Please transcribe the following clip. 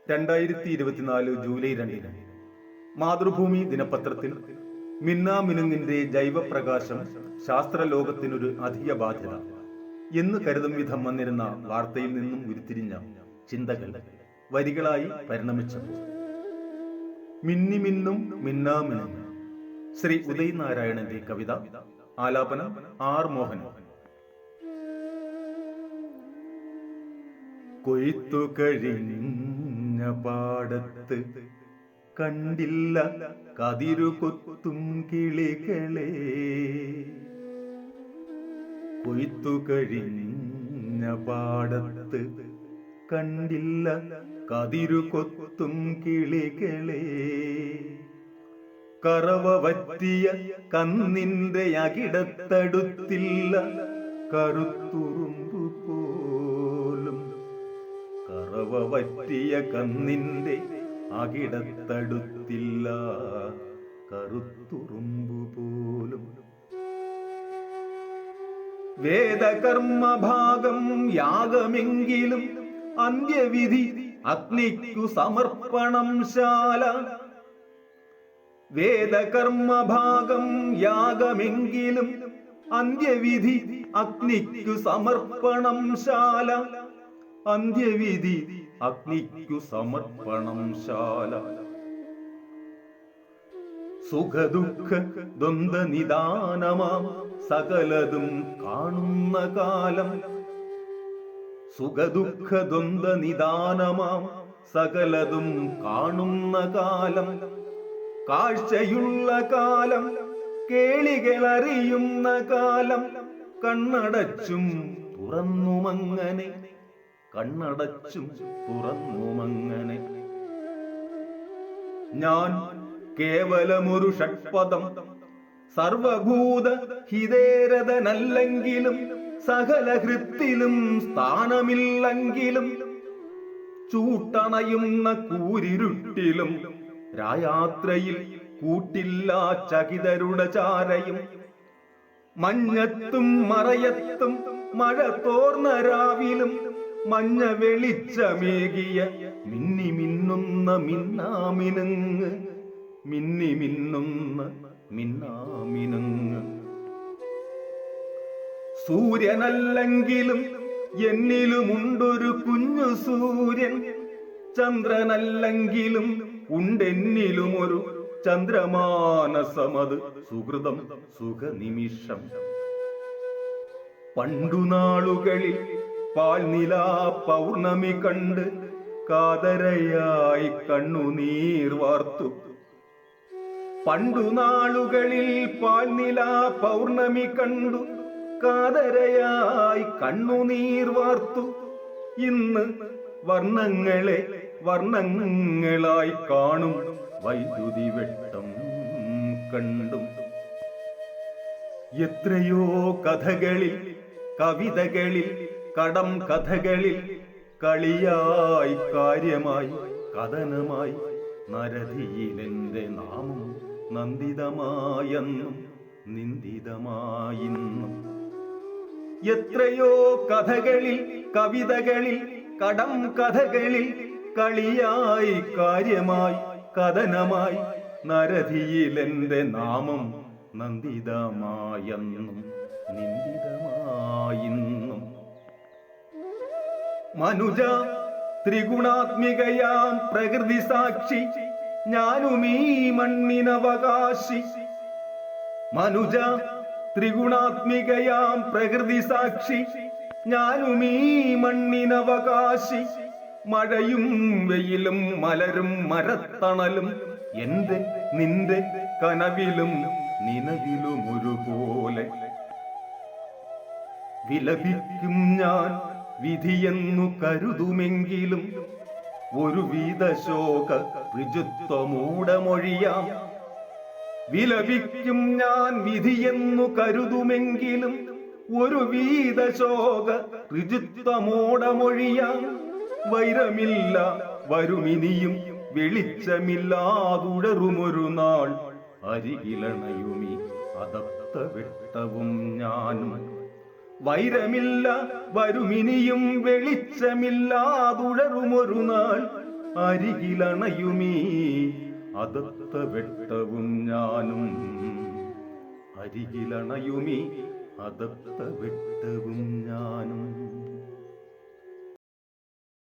2024 July 2 Mathrubhumi ദിനപത്രത്തിൽ മിന്നാമിനുങ്ങിന്റെ ജൈവപ്രകാശം ശാസ്ത്രലോകത്തിനൊരു അധിക ബാധ്യത എന്ന് കരുതും വിധം വന്നിരുന്ന വാർത്തയിൽ നിന്നും ഉരുത്തിരിഞ്ഞ ചിന്തകൾ വരികളായി പരിണമിച്ചത്. മിന്നിമിന്നും മിന്നാമിനുങ്ങ്. ശ്രീ ഉദയ് നാരായണന്റെ കവിത. ആലാപനം ആർ മോഹൻ. കൊയ്ത്തു കഴിഞ്ഞ പാടത്ത് കണ്ടില്ല കതിരു കൊത്തും കിളികളെ. കൊയ്ത്തു കഴിഞ്ഞ പാടത്ത് കണ്ടില്ല കതിരു കൊത്തും കിളികളെ. കറവ വറ്റിയ കന്നിന്റെ അകിടത്തടുത്തില്ല കറുത്തുറുമ്പു പോലും. കറവ വറ്റിയ കന്നിന്റെ അകിടത്തടുത്തില്ല കറുത്തുറുമ്പു പോലും. വേദകർമ്മഭാഗം യാഗമെങ്കിലും അന്ത്യവിധി അഗ്നിക്കു സമർപ്പണം ശാല. വേദകർമ്മഭാഗം യാഗമെങ്കിലും അന്ത്യവിധി അഗ്നിക്കു സമർപ്പണം ശാല. അന്ത്യവിധി അഗ്നിക്കു സമർപ്പണം ശാല. സുഖദുഃഖ ദ്വന്ദ്വ നിദാനമാം സകലതും കാണുന്ന കാലം. സുഖദുഃഖ ദ്വന്ദ്വ നിദാനമാം സകലതും കാണുന്ന കാലം. കാഴ്ചയുള്ള കാലം, കേളികളറിയുന്ന കാലം. കണ്ണടച്ചും തുറന്നുമങ്ങനെ, കണ്ണടച്ചും തുറന്നുമങ്ങനെ. ഞാൻ കേവലമൊരു ഷഡ്പദം, സർവഭൂത ഹിതേരതനല്ലെങ്കിലും സകല ഹൃത്തിലും സ്ഥാനമില്ലെങ്കിലും. ചൂട്ടണയുന്ന കൂരിരുട്ടിലും രായാത്രയിൽ കൂട്ടില്ലാ ചകിതരുടെ ചാരയും. മഞ്ഞത്തും മറയത്തും മഴ തോർന്ന രാവിലും മഞ്ഞ വെളിച്ചമേകിയ മിന്നി മിന്നുന്ന മിന്നാമിനുങ്ങ്. മിന്നി മിന്നുന്ന മിന്നാമിനുങ്ങ്. സൂര്യനല്ലെങ്കിലും എന്നിലുമുണ്ടൊരു കുഞ്ഞു സൂര്യൻ. ചന്ദ്രനല്ലെങ്കിലും ഉണ്ടെന്നിലുമൊരു ചന്ദ്രമാനസമത് സുഹൃതം സുഖനിമിഷം. പണ്ടുനാളുകളിൽ പാൽനിലാ പൗർണമി കണ്ട് കാതരയായി കണ്ണുനീർ വാർത്തു. പണ്ടുനാളുകളിൽ പാൽനിലാ പൗർണമി കണ്ടു കാതരയായി കണ്ണുനീർ വാർത്തു. ഇന്ന് വർണ്ണങ്ങളെ വർണ്ണങ്ങളായി കാണും വൈദ്യുതി വെട്ടം കണ്ടും. എത്രയോ കഥകളിൽ കവിതകളിൽ കടം കഥകളിൽ കളിയായി കാര്യമായി കഥനമായി നരധിയിലെന്റെ നാമം നന്ദിതമായെന്നും നിന്ദിതമായിന്നും. എത്രയോ കഥകളിൽ കവിതകളിൽ കടം കഥകളിൽ കളിയായി കാര്യമായി കഥനമായി നരധിയിലെന്റെ നാമം നന്ദിതമായെന്നും നിന്ദിതമായിന്നും. മനുജ ത്രിഗുണാത്മികയാം പ്രകൃതി സാക്ഷി, ഞാനുമീ മണ്ണിനവകാശി. മനുജ ത്രിഗുണാത്മികയാം പ്രകൃതി സാക്ഷി, ഞാനുമീ മണ്ണിനവകാശി. മഴയും വെയിലും മലരും മരത്തണലും എന്റെ നിന്റെ കനവിലും നിലവിലും ഒരുപോലെ. വിലപിക്കും ഞാൻ വിധിയെന്നു കരുതുമെങ്കിലും ഒരു വീതശോക ഋജുത്വമൂടമൊഴിയാം. വിലപിക്കും ഞാൻ വിധിയെന്നു കരുതുമെങ്കിലും ഒരു വീതശോക ഋജുത്വമൂടമൊഴിയാം. വൈരമില്ല വരുമിനിയും വെളിച്ചമില്ലാതുടറുമൊരു നാൾ. അരികിലണയുമി അതപ്ത വെട്ടവും ഞാനും. വൈരമില്ല വരുമിനിയും വെളിച്ചമില്ലാതുടറുമൊരു നാൾ. അരികിലണയുമീ അതത്ത വെട്ടവും ഞാനും, അരികിലണയുമീ അതത്ത വെട്ടവും